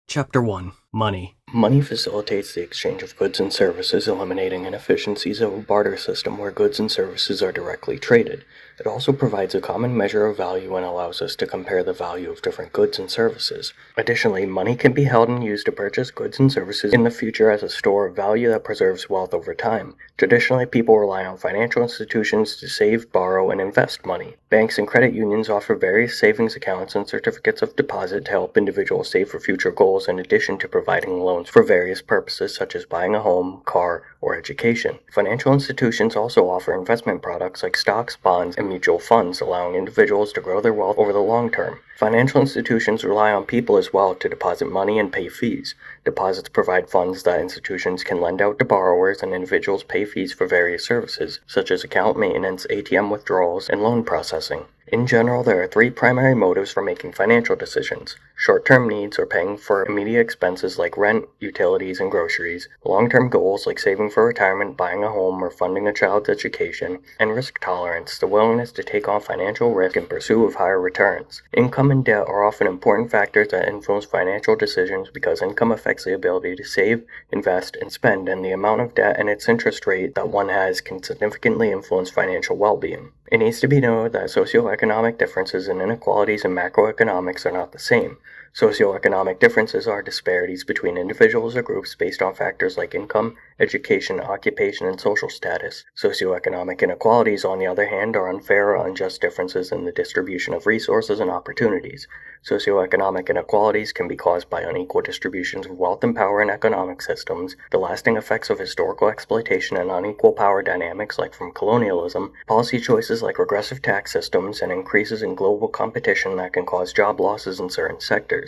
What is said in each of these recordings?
Chapter 1. Money. Money facilitates the exchange of goods and services, eliminating inefficiencies of a barter system where goods and services are directly traded. It also provides a common measure of value and allows us to compare the value of different goods and services. Additionally, money can be held and used to purchase goods and services in the future as a store of value that preserves wealth over time. Traditionally, people rely on financial institutions to save, borrow, and invest money. Banks and credit unions offer various savings accounts and certificates of deposit to help individuals save for future goals in addition to providing loans for various purposes such as buying a home, car, or education. Financial institutions also offer investment products like stocks, bonds, and mutual funds, allowing individuals to grow their wealth over the long term. Financial institutions rely on people as well to deposit money and pay fees. Deposits provide funds that institutions can lend out to borrowers, and individuals pay fees for various services, such as account maintenance, ATM withdrawals, and loan processing. In general, there are three primary motives for making financial decisions: short-term needs, or paying for immediate expenses like rent, utilities, and groceries; long-term goals like saving for retirement, buying a home, or funding a child's education; and risk tolerance, the willingness to take on financial risk in pursuit of higher returns. Income and debt are often important factors that influence financial decisions because income affects the ability to save, invest, and spend, and the amount of debt and its interest rate that one has can significantly influence financial well-being. It needs to be noted that socioeconomic differences and inequalities in macroeconomics are not the same. Socioeconomic differences are disparities between individuals or groups based on factors like income, education, occupation, and social status. Socioeconomic inequalities, on the other hand, are unfair or unjust differences in the distribution of resources and opportunities. Socioeconomic inequalities can be caused by unequal distributions of wealth and power in economic systems, the lasting effects of historical exploitation and unequal power dynamics like from colonialism, policy choices like regressive tax systems, and increases in global competition that can cause job losses in certain sectors.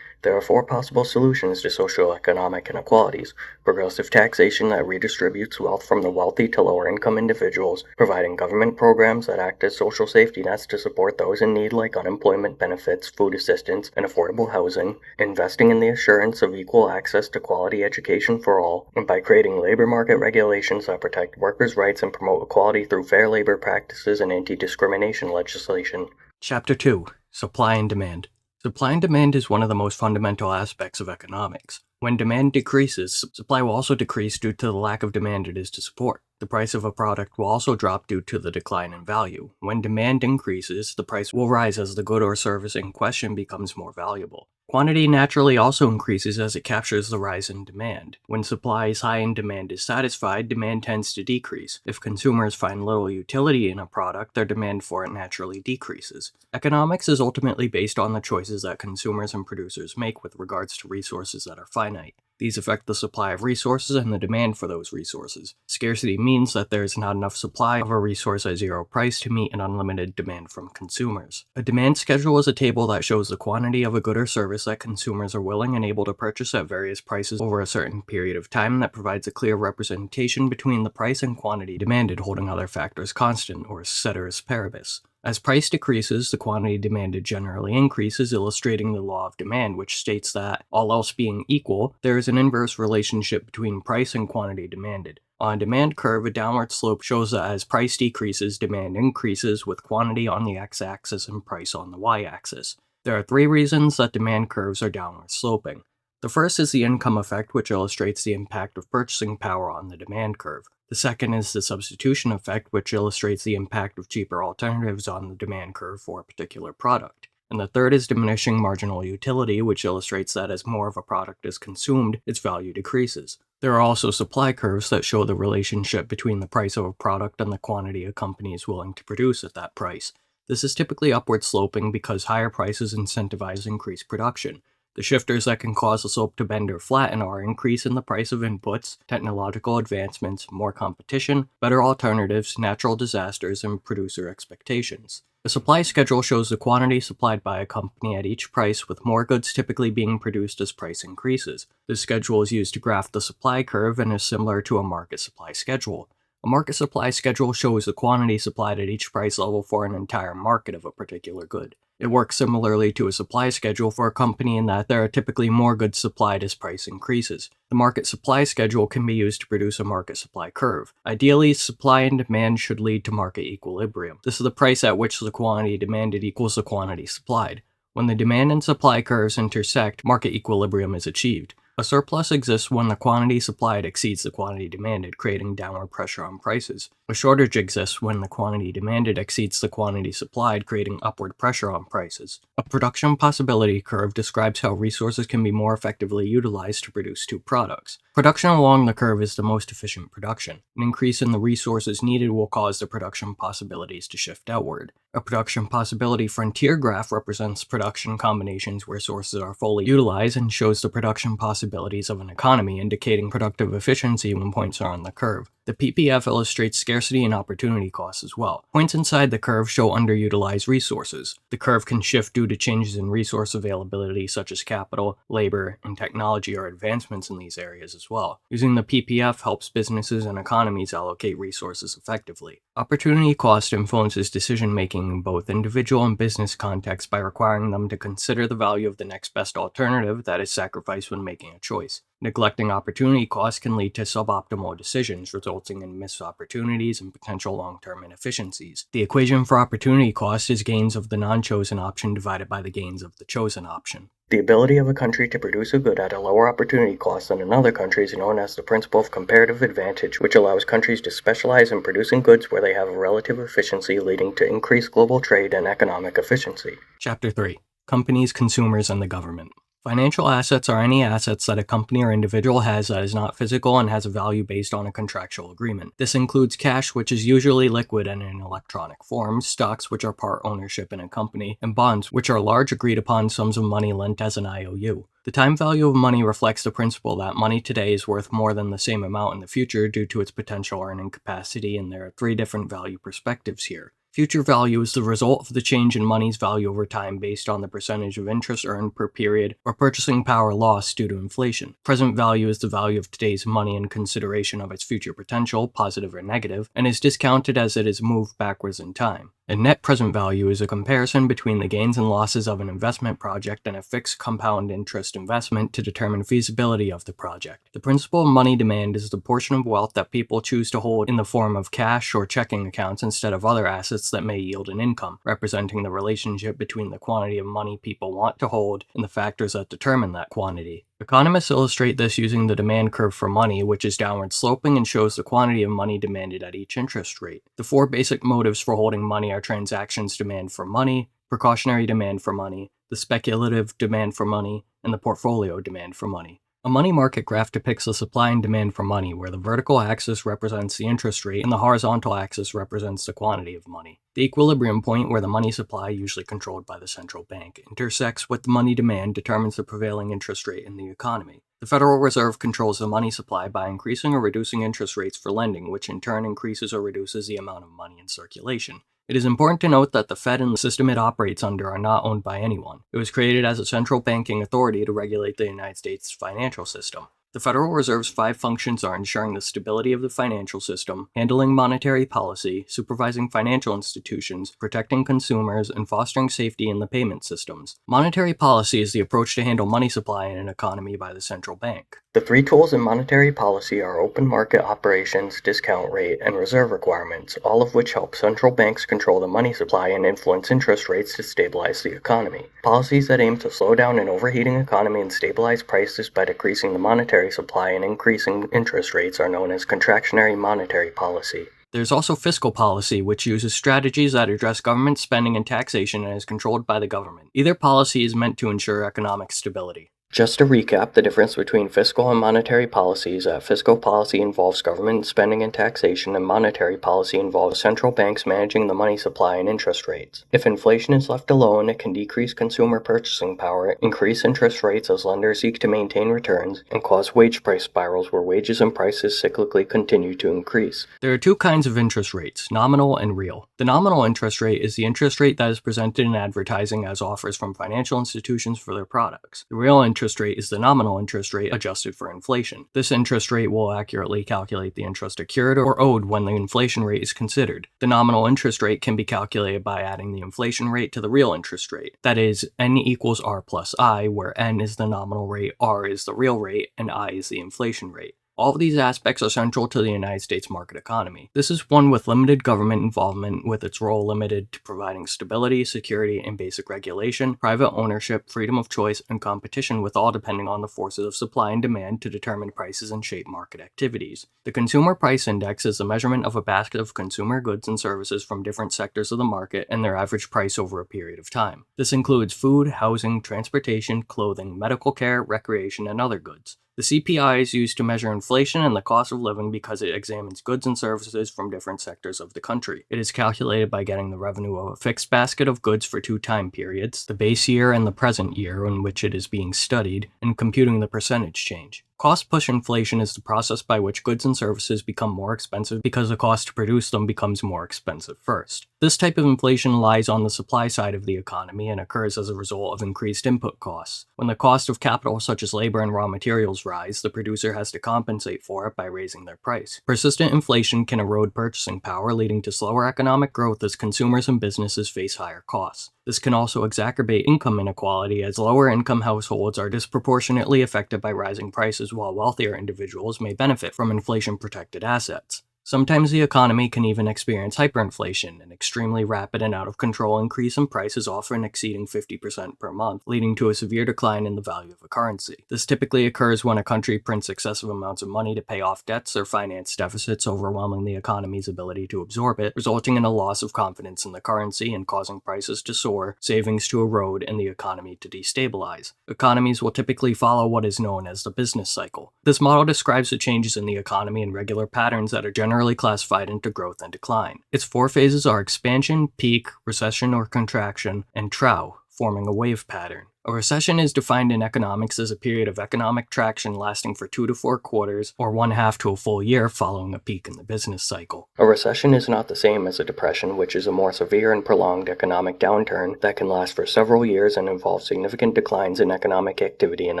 There are four possible solutions to socioeconomic inequalities: progressive taxation that redistributes wealth from the wealthy to lower-income individuals, providing government programs that act as social safety nets to support those in need like unemployment benefits, food assistance, and affordable housing, investing in the assurance of equal access to quality education for all, and by creating labor market regulations that protect workers' rights and promote equality through fair labor practices and anti-discrimination legislation. Chapter 2. Supply and demand. Supply and demand is one of the most fundamental aspects of economics. When demand decreases, supply will also decrease due to the lack of demand it is to support. The price of a product will also drop due to the decline in value. When demand increases, the price will rise as the good or service in question becomes more valuable. Quantity naturally also increases as it captures the rise in demand. When supply is high and demand is satisfied, demand tends to decrease. If consumers find little utility in a product, their demand for it naturally decreases. Economics is ultimately based on the choices that consumers and producers make with regards to resources that are finite. These affect the supply of resources and the demand for those resources. Scarcity means that there is not enough supply of a resource at zero price to meet an unlimited demand from consumers. A demand schedule is a table that shows the quantity of a good or service that consumers are willing and able to purchase at various prices over a certain period of time that provides a clear representation between the price and quantity demanded, holding other factors constant, or ceteris paribus. As price decreases, the quantity demanded generally increases, illustrating the law of demand, which states that, all else being equal, there is an inverse relationship between price and quantity demanded. On a demand curve, a downward slope shows that as price decreases, demand increases, with quantity on the x-axis and price on the y-axis. There are three reasons that demand curves are downward sloping. The first is the income effect, which illustrates the impact of purchasing power on the demand curve. The second is the substitution effect, which illustrates the impact of cheaper alternatives on the demand curve for a particular product. And the third is diminishing marginal utility, which illustrates that as more of a product is consumed, its value decreases. There are also supply curves that show the relationship between the price of a product and the quantity a company is willing to produce at that price. This is typically upward sloping because higher prices incentivize increased production. The shifters that can cause the slope to bend or flatten are increase in the price of inputs, technological advancements, more competition, better alternatives, natural disasters, and producer expectations. A supply schedule shows the quantity supplied by a company at each price, with more goods typically being produced as price increases. This schedule is used to graph the supply curve and is similar to a market supply schedule. A market supply schedule shows the quantity supplied at each price level for an entire market of a particular good. It works similarly to a supply schedule for a company in that there are typically more goods supplied as price increases. The market supply schedule can be used to produce a market supply curve. Ideally, supply and demand should lead to market equilibrium. This is the price at which the quantity demanded equals the quantity supplied. When the demand and supply curves intersect, market equilibrium is achieved. A surplus exists when the quantity supplied exceeds the quantity demanded, creating downward pressure on prices. A shortage exists when the quantity demanded exceeds the quantity supplied, creating upward pressure on prices. A production possibility curve describes how resources can be more effectively utilized to produce two products. Production along the curve is the most efficient production. An increase in the resources needed will cause the production possibilities to shift outward. A production possibility frontier graph represents production combinations where sources are fully utilized and shows the production possibilities of an economy, indicating productive efficiency when points are on the curve. The PPF illustrates scarcity and opportunity costs as well. Points inside the curve show underutilized resources. The curve can shift due to changes in resource availability such as capital, labor, and technology or advancements in these areas as well. Using the PPF helps businesses and economies allocate resources effectively. Opportunity cost influences decision-making in both individual and business contexts by requiring them to consider the value of the next best alternative that is sacrificed when making a choice. Neglecting opportunity costs can lead to suboptimal decisions, resulting in missed opportunities and potential long-term inefficiencies. The equation for opportunity cost is gains of the non-chosen option divided by the gains of the chosen option. The ability of a country to produce a good at a lower opportunity cost than another country is known as the principle of comparative advantage, which allows countries to specialize in producing goods where they have a relative efficiency, leading to increased global trade and economic efficiency. Chapter 3. Companies, Consumers, and the Government. Financial assets are any assets that a company or individual has that is not physical and has a value based on a contractual agreement. This includes cash, which is usually liquid and in electronic form, stocks, which are part ownership in a company, and bonds, which are large agreed upon sums of money lent as an IOU. The time value of money reflects the principle that money today is worth more than the same amount in the future due to its potential earning capacity, and there are three different value perspectives here. Future value is the result of the change in money's value over time based on the percentage of interest earned per period or purchasing power lost due to inflation. Present value is the value of today's money in consideration of its future potential, positive or negative, and is discounted as it is moved backwards in time. And net present value is a comparison between the gains and losses of an investment project and a fixed compound interest investment to determine feasibility of the project. The principle of money demand is the portion of wealth that people choose to hold in the form of cash or checking accounts instead of other assets that may yield an income, representing the relationship between the quantity of money people want to hold and the factors that determine that quantity. Economists illustrate this using the demand curve for money, which is downward sloping and shows the quantity of money demanded at each interest rate. The four basic motives for holding money are transactions demand for money, precautionary demand for money, the speculative demand for money, and the portfolio demand for money. A money market graph depicts the supply and demand for money, where the vertical axis represents the interest rate and the horizontal axis represents the quantity of money. The equilibrium point, where the money supply, usually controlled by the central bank, intersects with the money demand, determines the prevailing interest rate in the economy. The Federal Reserve controls the money supply by increasing or reducing interest rates for lending, which in turn increases or reduces the amount of money in circulation. It is important to note that the Fed and the system it operates under are not owned by anyone. It was created as a central banking authority to regulate the United States financial system. The Federal Reserve's 5 functions are ensuring the stability of the financial system, handling monetary policy, supervising financial institutions, protecting consumers, and fostering safety in the payment systems. Monetary policy is the approach to handle money supply in an economy by the central bank. The 3 tools in monetary policy are open market operations, discount rate, and reserve requirements, all of which help central banks control the money supply and influence interest rates to stabilize the economy. Policies that aim to slow down an overheating economy and stabilize prices by decreasing the monetary supply and increasing interest rates are known as contractionary monetary policy. There's also fiscal policy, which uses strategies that address government spending and taxation and is controlled by the government. Either policy is meant to ensure economic stability. Just to recap, the difference between fiscal and monetary policy is that fiscal policy involves government spending and taxation, and monetary policy involves central banks managing the money supply and interest rates. If inflation is left alone, it can decrease consumer purchasing power, increase interest rates as lenders seek to maintain returns, and cause wage price spirals where wages and prices cyclically continue to increase. There are 2 kinds of interest rates, nominal and real. The nominal interest rate is the interest rate that is presented in advertising as offers from financial institutions for their products. The real interest rate is the nominal interest rate adjusted for inflation. This interest rate will accurately calculate the interest accrued or owed when the inflation rate is considered. The nominal interest rate can be calculated by adding the inflation rate to the real interest rate. That is, n equals r plus I, where n is the nominal rate, r is the real rate, and I is the inflation rate. All of these aspects are central to the United States market economy. This is one with limited government involvement, with its role limited to providing stability, security, and basic regulation, private ownership, freedom of choice, and competition, with all depending on the forces of supply and demand to determine prices and shape market activities. The Consumer Price Index is the measurement of a basket of consumer goods and services from different sectors of the market and their average price over a period of time. This includes food, housing, transportation, clothing, medical care, recreation, and other goods. The CPI is used to measure inflation and the cost of living because it examines goods and services from different sectors of the country. It is calculated by getting the revenue of a fixed basket of goods for 2 time periods, the base year and the present year in which it is being studied, and computing the percentage change. Cost-push inflation is the process by which goods and services become more expensive because the cost to produce them becomes more expensive first. This type of inflation lies on the supply side of the economy and occurs as a result of increased input costs. When the cost of capital such as labor and raw materials rise, the producer has to compensate for it by raising their price. Persistent inflation can erode purchasing power, leading to slower economic growth as consumers and businesses face higher costs. This can also exacerbate income inequality, as lower-income households are disproportionately affected by rising prices, while wealthier individuals may benefit from inflation-protected assets. Sometimes the economy can even experience hyperinflation, an extremely rapid and out-of-control increase in prices often exceeding 50% per month, leading to a severe decline in the value of a currency. This typically occurs when a country prints excessive amounts of money to pay off debts or finance deficits, overwhelming the economy's ability to absorb it, resulting in a loss of confidence in the currency and causing prices to soar, savings to erode, and the economy to destabilize. Economies will typically follow what is known as the business cycle. This model describes the changes in the economy in regular patterns that are generally classified into growth and decline. Its 4 phases are expansion, peak, recession or contraction, and trough, forming a wave pattern. A recession is defined in economics as a period of economic traction lasting for 2 to 4 quarters, or 1/2 to a full year following a peak in the business cycle. A recession is not the same as a depression, which is a more severe and prolonged economic downturn that can last for several years and involve significant declines in economic activity and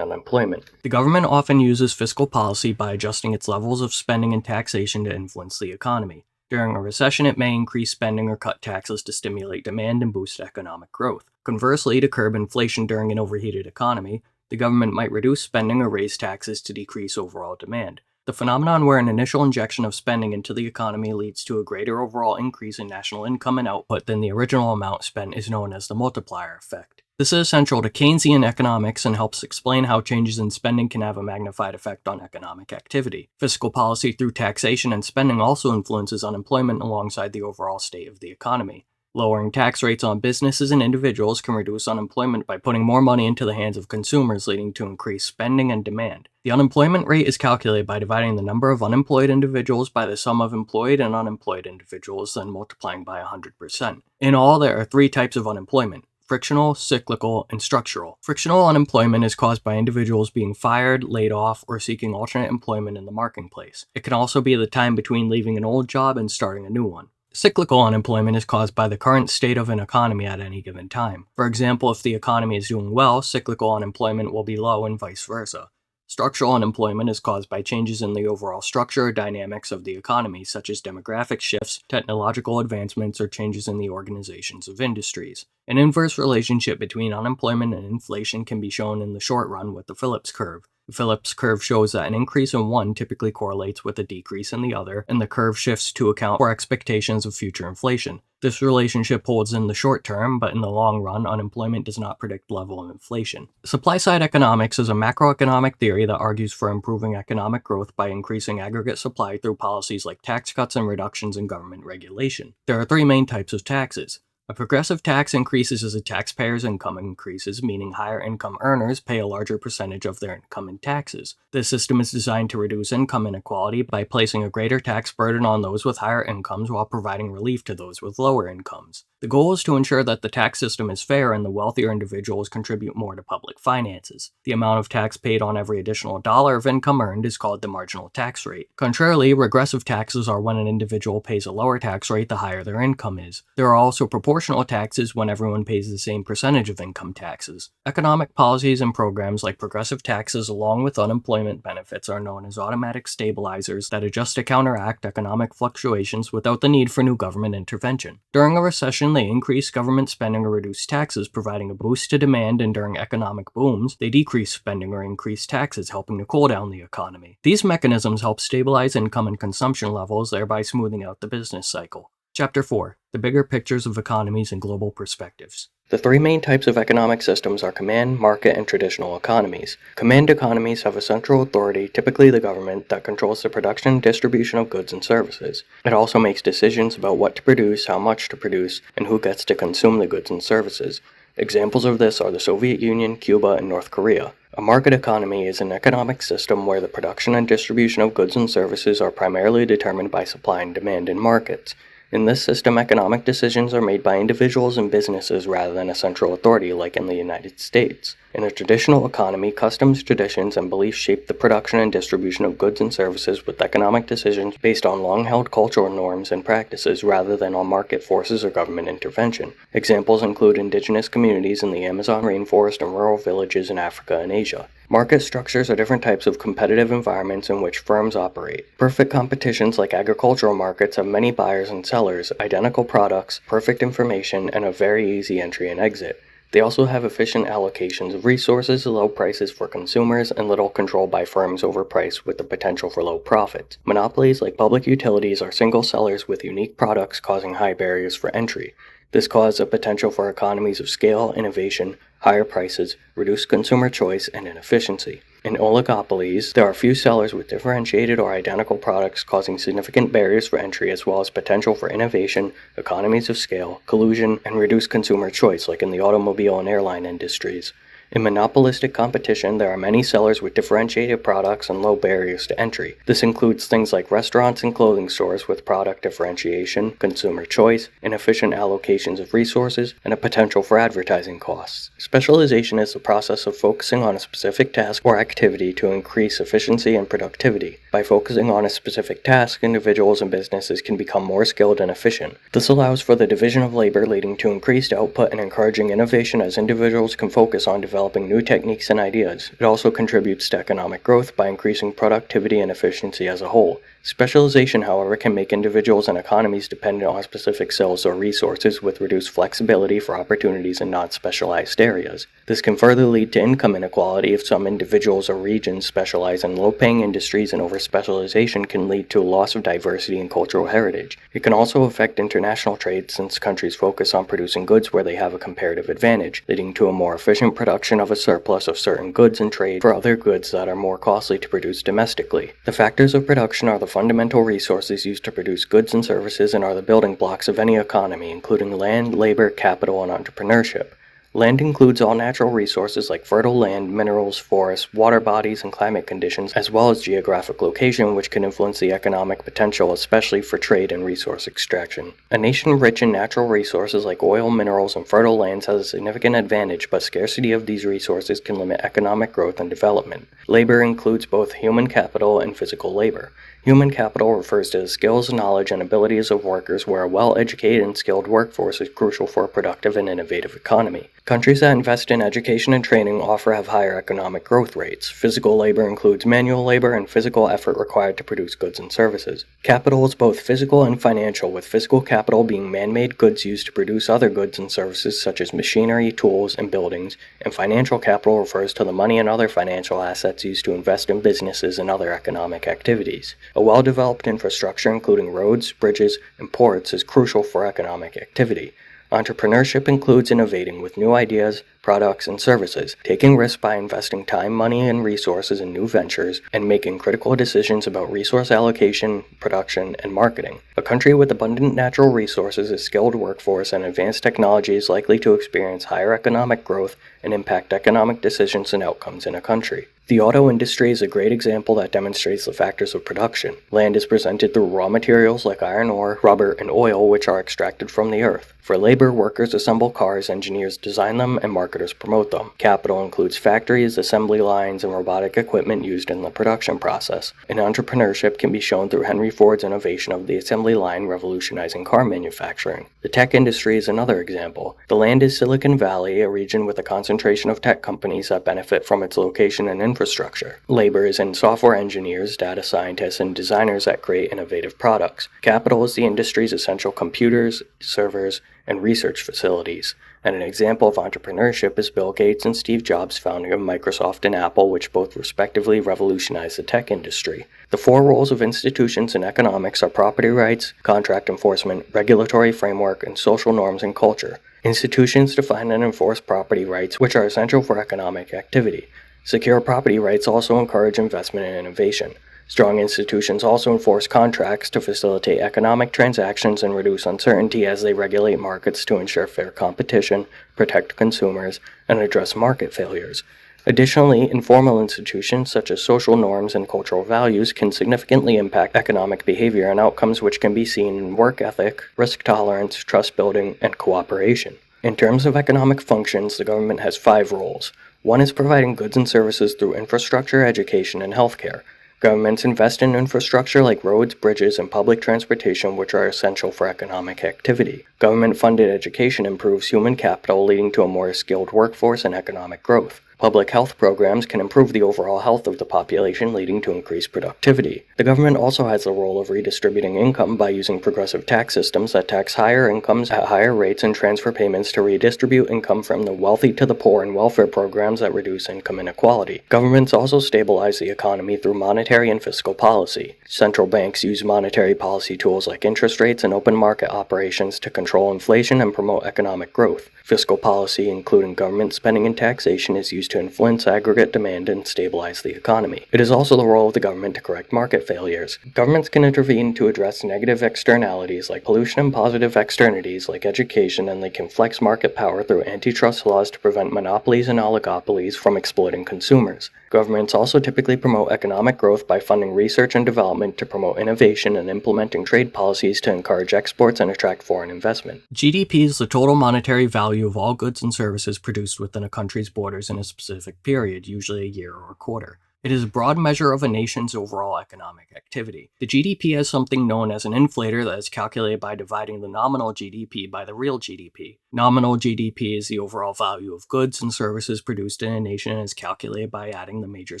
unemployment. The government often uses fiscal policy by adjusting its levels of spending and taxation to influence the economy. During a recession, it may increase spending or cut taxes to stimulate demand and boost economic growth. Conversely, to curb inflation during an overheated economy, the government might reduce spending or raise taxes to decrease overall demand. The phenomenon where an initial injection of spending into the economy leads to a greater overall increase in national income and output than the original amount spent is known as the multiplier effect. This is essential to Keynesian economics and helps explain how changes in spending can have a magnified effect on economic activity. Fiscal policy through taxation and spending also influences unemployment alongside the overall state of the economy. Lowering tax rates on businesses and individuals can reduce unemployment by putting more money into the hands of consumers, leading to increased spending and demand. The unemployment rate is calculated by dividing the number of unemployed individuals by the sum of employed and unemployed individuals, then multiplying by 100%. In all, there are 3 types of unemployment: frictional, cyclical, and structural. Frictional unemployment is caused by individuals being fired, laid off, or seeking alternate employment in the marketplace. It can also be the time between leaving an old job and starting a new one. Cyclical unemployment is caused by the current state of an economy at any given time. For example, if the economy is doing well, cyclical unemployment will be low and vice versa. Structural unemployment is caused by changes in the overall structure or dynamics of the economy, such as demographic shifts, technological advancements, or changes in the organizations of industries. An inverse relationship between unemployment and inflation can be shown in the short run with the Phillips curve. The Phillips curve shows that an increase in one typically correlates with a decrease in the other, and the curve shifts to account for expectations of future inflation. This relationship holds in the short term, but in the long run, unemployment does not predict the level of inflation. Supply-side economics is a macroeconomic theory that argues for improving economic growth by increasing aggregate supply through policies like tax cuts and reductions in government regulation. There are 3 main types of taxes. A progressive tax increases as a taxpayer's income increases, meaning higher income earners pay a larger percentage of their income in taxes. This system is designed to reduce income inequality by placing a greater tax burden on those with higher incomes while providing relief to those with lower incomes. The goal is to ensure that the tax system is fair and the wealthier individuals contribute more to public finances. The amount of tax paid on every additional dollar of income earned is called the marginal tax rate. Contrarily, regressive taxes are when an individual pays a lower tax rate the higher their income is. There are also proportional taxes when everyone pays the same percentage of income taxes. Economic policies and programs like progressive taxes along with unemployment benefits are known as automatic stabilizers that adjust to counteract economic fluctuations without the need for new government intervention. During a recession, addition, they increase government spending or reduce taxes, providing a boost to demand, and during economic booms, they decrease spending or increase taxes, helping to cool down the economy. These mechanisms help stabilize income and consumption levels, thereby smoothing out the business cycle. Chapter 4. The Bigger Pictures of Economies and Global Perspectives. The three main types of economic systems are command, market, and traditional economies. Command economies have a central authority, typically the government, that controls the production and distribution of goods and services. It also makes decisions about what to produce, how much to produce, and who gets to consume the goods and services. Examples of this are the Soviet Union, Cuba, and North Korea. A market economy is an economic system where the production and distribution of goods and services are primarily determined by supply and demand in markets. In this system, economic decisions are made by individuals and businesses rather than a central authority like in the United States. In a traditional economy, customs, traditions, and beliefs shape the production and distribution of goods and services, with economic decisions based on long-held cultural norms and practices rather than on market forces or government intervention. Examples include indigenous communities in the Amazon rainforest and rural villages in Africa and Asia. Market structures are different types of competitive environments in which firms operate. Perfect competitions like agricultural markets have many buyers and sellers, identical products, perfect information, and a very easy entry and exit. They also have efficient allocations of resources, low prices for consumers, and little control by firms over price with the potential for low profits. Monopolies like public utilities are single sellers with unique products causing high barriers for entry. This causes a potential for economies of scale, innovation, higher prices, reduced consumer choice, and inefficiency. In oligopolies, there are few sellers with differentiated or identical products causing significant barriers for entry as well as potential for innovation, economies of scale, collusion, and reduced consumer choice like in the automobile and airline industries. In monopolistic competition, there are many sellers with differentiated products and low barriers to entry. This includes things like restaurants and clothing stores with product differentiation, consumer choice, inefficient allocations of resources, and a potential for advertising costs. Specialization is the process of focusing on a specific task or activity to increase efficiency and productivity. By focusing on a specific task, individuals and businesses can become more skilled and efficient. This allows for the division of labor, leading to increased output and encouraging innovation as individuals can focus on developing new techniques and ideas. It also contributes to economic growth by increasing productivity and efficiency as a whole. Specialization, however, can make individuals and economies dependent on specific skills or resources with reduced flexibility for opportunities in non-specialized areas. This can further lead to income inequality if some individuals or regions specialize in low-paying industries, and over-specialization can lead to a loss of diversity and cultural heritage. It can also affect international trade since countries focus on producing goods where they have a comparative advantage, leading to a more efficient production of a surplus of certain goods and trade for other goods that are more costly to produce domestically. The factors of production are the fundamental resources used to produce goods and services and are the building blocks of any economy, including land, labor, capital, and entrepreneurship. Land includes all natural resources like fertile land, minerals, forests, water bodies, and climate conditions, as well as geographic location, which can influence the economic potential, especially for trade and resource extraction. A nation rich in natural resources like oil, minerals, and fertile lands has a significant advantage, but scarcity of these resources can limit economic growth and development. Labor includes both human capital and physical labor. Human capital refers to the skills, knowledge, and abilities of workers, where a well-educated and skilled workforce is crucial for a productive and innovative economy. Countries that invest in education and training often have higher economic growth rates. Physical labor includes manual labor and physical effort required to produce goods and services. Capital is both physical and financial, with physical capital being man-made goods used to produce other goods and services such as machinery, tools, and buildings, and financial capital refers to the money and other financial assets used to invest in businesses and other economic activities. A well-developed infrastructure, including roads, bridges, and ports, is crucial for economic activity. Entrepreneurship includes innovating with new ideas, products, and services, taking risks by investing time, money, and resources in new ventures, and making critical decisions about resource allocation, production, and marketing. A country with abundant natural resources, a skilled workforce, and advanced technology is likely to experience higher economic growth and impact economic decisions and outcomes in a country. The auto industry is a great example that demonstrates the factors of production. Land is presented through raw materials like iron ore, rubber, and oil, which are extracted from the earth. For labor, workers assemble cars, engineers design them, and marketers promote them. Capital includes factories, assembly lines, and robotic equipment used in the production process. And entrepreneurship can be shown through Henry Ford's innovation of the assembly line revolutionizing car manufacturing. The tech industry is another example. The land is Silicon Valley, a region with a concentration of tech companies that benefit from its location and infrastructure. Labor is in software engineers, data scientists, and designers that create innovative products. Capital is the industry's essential computers, servers, and research facilities. And an example of entrepreneurship is Bill Gates and Steve Jobs' founding of Microsoft and Apple, which both respectively revolutionized the tech industry. The four roles of institutions in economics are property rights, contract enforcement, regulatory framework, and social norms and culture. Institutions define and enforce property rights, which are essential for economic activity. Secure property rights also encourage investment and innovation. Strong institutions also enforce contracts to facilitate economic transactions and reduce uncertainty as they regulate markets to ensure fair competition, protect consumers, and address market failures. Additionally, informal institutions such as social norms and cultural values can significantly impact economic behavior and outcomes, which can be seen in work ethic, risk tolerance, trust building, and cooperation. In terms of economic functions, the government has 5 roles. One is providing goods and services through infrastructure, education, and healthcare. Governments invest in infrastructure like roads, bridges, and public transportation, which are essential for economic activity. Government-funded education improves human capital, leading to a more skilled workforce and economic growth. Public health programs can improve the overall health of the population, leading to increased productivity. The government also has the role of redistributing income by using progressive tax systems that tax higher incomes at higher rates and transfer payments to redistribute income from the wealthy to the poor and welfare programs that reduce income inequality. Governments also stabilize the economy through monetary and fiscal policy. Central banks use monetary policy tools like interest rates and open market operations to control inflation and promote economic growth. Fiscal policy, including government spending and taxation, is used to influence aggregate demand and stabilize the economy. It is also the role of the government to correct market failures. Governments can intervene to address negative externalities like pollution and positive externalities like education, and they can flex market power through antitrust laws to prevent monopolies and oligopolies from exploiting consumers. Governments also typically promote economic growth by funding research and development to promote innovation and implementing trade policies to encourage exports and attract foreign investment. GDP is the total monetary value of all goods and services produced within a country's borders in a specific period, usually a year or a quarter. It is a broad measure of a nation's overall economic activity. The GDP has something known as an inflator that is calculated by dividing the nominal GDP by the real GDP. Nominal GDP is the overall value of goods and services produced in a nation and is calculated by adding the major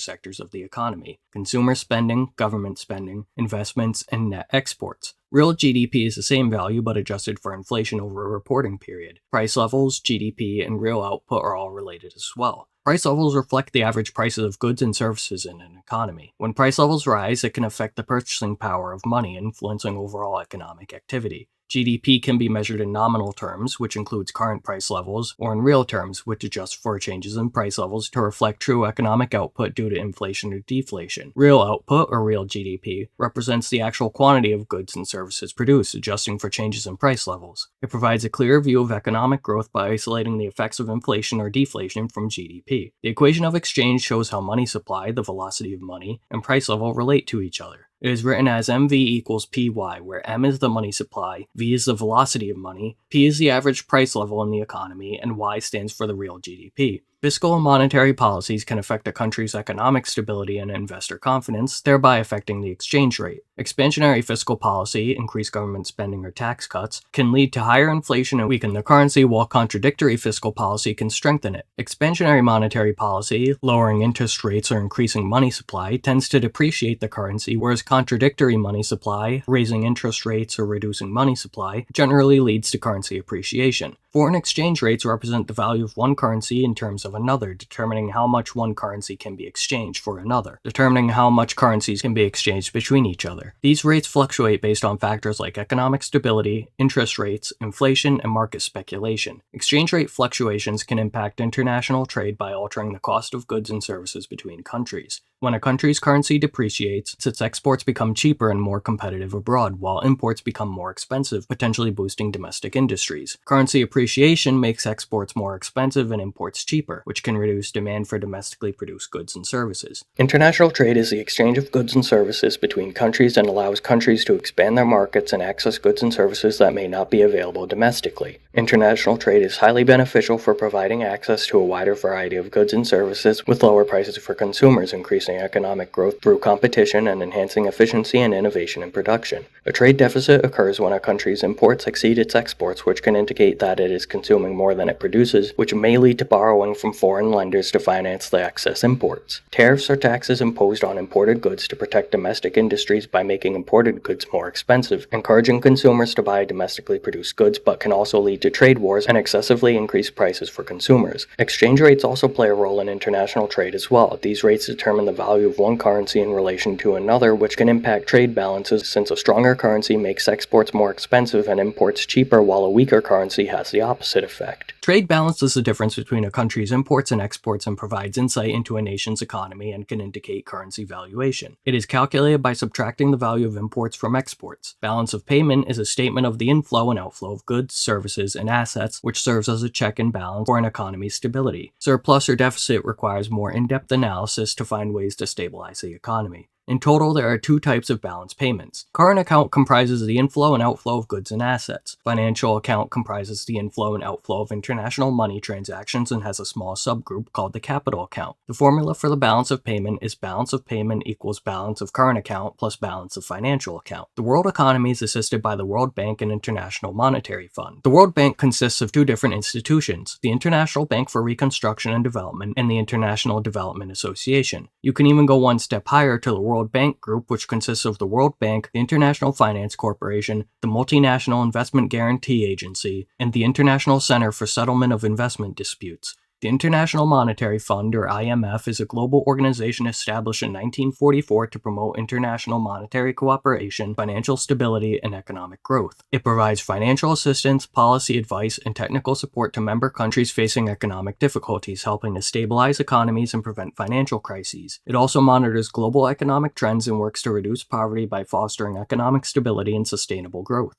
sectors of the economy: consumer spending, government spending, investments, and net exports. Real GDP is the same value but adjusted for inflation over a reporting period. Price levels, GDP, and real output are all related as well. Price levels reflect the average prices of goods and services in an economy. When price levels rise, it can affect the purchasing power of money, influencing overall economic activity. GDP can be measured in nominal terms, which includes current price levels, or in real terms, which adjusts for changes in price levels to reflect true economic output due to inflation or deflation. Real output, or real GDP, represents the actual quantity of goods and services produced, adjusting for changes in price levels. It provides a clear view of economic growth by isolating the effects of inflation or deflation from GDP. The equation of exchange shows how money supply, the velocity of money, and price level relate to each other. It is written as MV equals PY, where M is the money supply, V is the velocity of money, P is the average price level in the economy, and Y stands for the real GDP. Fiscal and monetary policies can affect a country's economic stability and investor confidence, thereby affecting the exchange rate. Expansionary fiscal policy, increased government spending or tax cuts, can lead to higher inflation and weaken the currency, while contradictory fiscal policy can strengthen it. Expansionary monetary policy, lowering interest rates or increasing money supply, tends to depreciate the currency, whereas contradictory money supply, raising interest rates or reducing money supply, generally leads to currency appreciation. Foreign exchange rates represent the value of one currency in terms of another, determining how much one currency can be exchanged for another, determining how much currencies can be exchanged between each other. These rates fluctuate based on factors like economic stability, interest rates, inflation, and market speculation. Exchange rate fluctuations can impact international trade by altering the cost of goods and services between countries. When a country's currency depreciates, its exports become cheaper and more competitive abroad, while imports become more expensive, potentially boosting domestic industries. Currency appreciation makes exports more expensive and imports cheaper, which can reduce demand for domestically produced goods and services. International trade is the exchange of goods and services between countries and allows countries to expand their markets and access goods and services that may not be available domestically. International trade is highly beneficial for providing access to a wider variety of goods and services with lower prices for consumers, increasing boosting economic growth through competition and enhancing efficiency and innovation in production. A trade deficit occurs when a country's imports exceed its exports, which can indicate that it is consuming more than it produces, which may lead to borrowing from foreign lenders to finance the excess imports. Tariffs are taxes imposed on imported goods to protect domestic industries by making imported goods more expensive, encouraging consumers to buy domestically produced goods, but can also lead to trade wars and excessively increased prices for consumers. Exchange rates also play a role in international trade as well. These rates determine the value of one currency in relation to another, which can impact trade balances since a stronger currency makes exports more expensive and imports cheaper, while a weaker currency has the opposite effect. Trade balances the difference between a country's imports and exports and provides insight into a nation's economy and can indicate currency valuation. It is calculated by subtracting the value of imports from exports. Balance of payment is a statement of the inflow and outflow of goods, services, and assets, which serves as a check and balance for an economy's stability. Surplus or deficit requires more in-depth analysis to find ways to stabilize the economy. In total, there are two types of balance payments. Current account comprises the inflow and outflow of goods and assets. Financial account comprises the inflow and outflow of international money transactions and has a small subgroup called the capital account. The formula for the balance of payment is balance of payment equals balance of current account plus balance of financial account. The world economy is assisted by the World Bank and International Monetary Fund. The World Bank consists of two different institutions, the International Bank for Reconstruction and Development and the International Development Association. You can even go one step higher to the World Bank Group, which consists of the World Bank, the International Finance Corporation, the Multinational Investment Guarantee Agency, and the International Center for Settlement of Investment Disputes. The International Monetary Fund, or IMF, is a global organization established in 1944 to promote international monetary cooperation, financial stability, and economic growth. It provides financial assistance, policy advice, and technical support to member countries facing economic difficulties, helping to stabilize economies and prevent financial crises. It also monitors global economic trends and works to reduce poverty by fostering economic stability and sustainable growth.